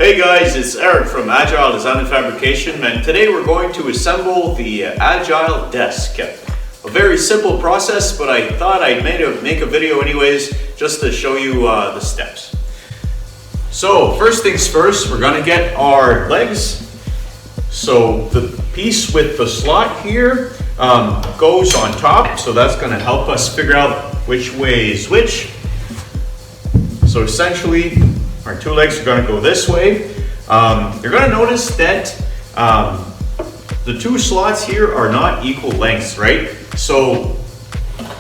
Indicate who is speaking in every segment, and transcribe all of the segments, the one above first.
Speaker 1: Hey guys, it's Eric from Agile Design and Fabrication, and today we're going to assemble the Agile DESK. A very simple process, but I thought I'd make a video anyways, just to show you the steps. So first things first, we're going to get our legs. So the piece with the slot here goes on top, so that's going to help us figure out which way is which. So essentially, our two legs are going to go this way. You're going to notice that the two slots here are not equal lengths, right? So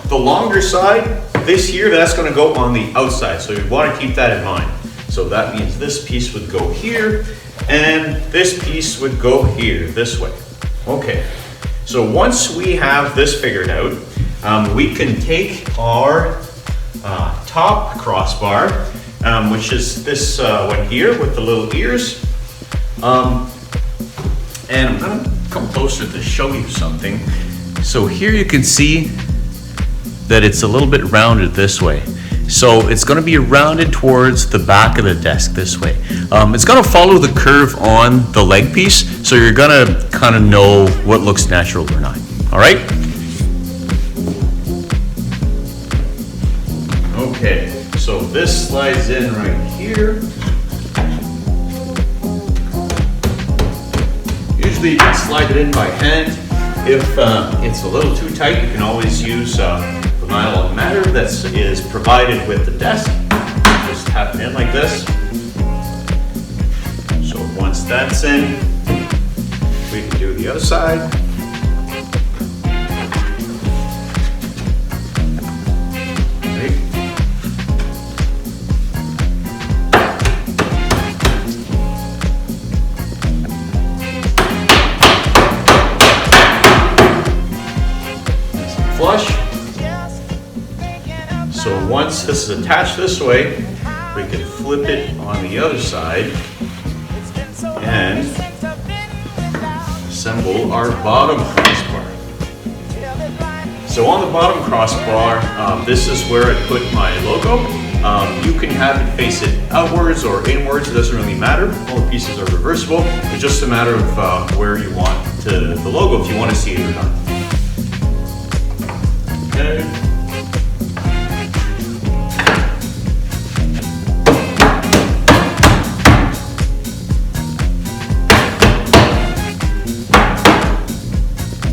Speaker 1: the longer side, this here, that's going to go on the outside. So you want to keep that in mind. So that means this piece would go here, and this piece would go here, this way. Okay, so once we have this figured out, we can take our top crossbar, which is this one here with the little ears. And I'm gonna come closer to show you something. So here you can see that it's a little bit rounded this way. So it's gonna be rounded towards the back of the desk this way. It's gonna follow the curve on the leg piece, so you're gonna kind of know what looks natural or not, all right? Okay. So this slides in right here. Usually you can slide it in by hand. If it's a little too tight, you can always use the nylon matter that is provided with the desk. Just tap it in like this. So once that's in, we can do the other side. Flush. So once this is attached this way, we can flip it on the other side and assemble our bottom crossbar. So on the bottom crossbar, this is where I put my logo. You can have it face it outwards or inwards, it doesn't really matter. All the pieces are reversible. It's just a matter of where you want the logo, if you want to see it or not. Okay.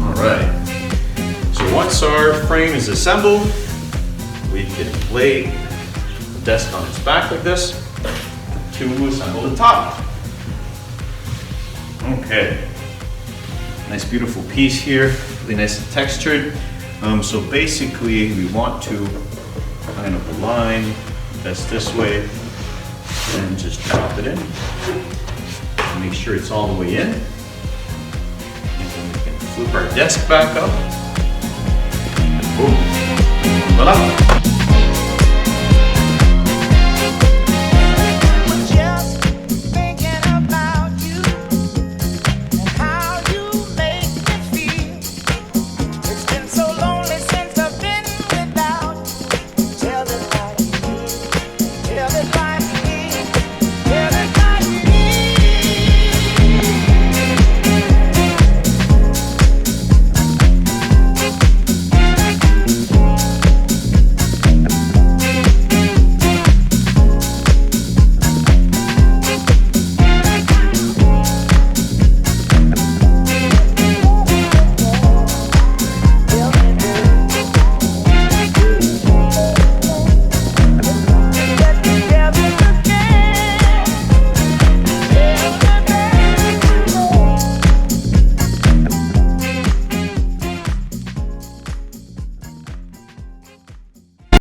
Speaker 1: All right. So once our frame is assembled, we can lay the desk on its back like this to assemble the top. Okay. Nice beautiful piece here, really nice and textured. So basically we want to kind of align this way and just drop it in. Make sure it's all the way in. And then we can flip our desk back up. Boom. Voila.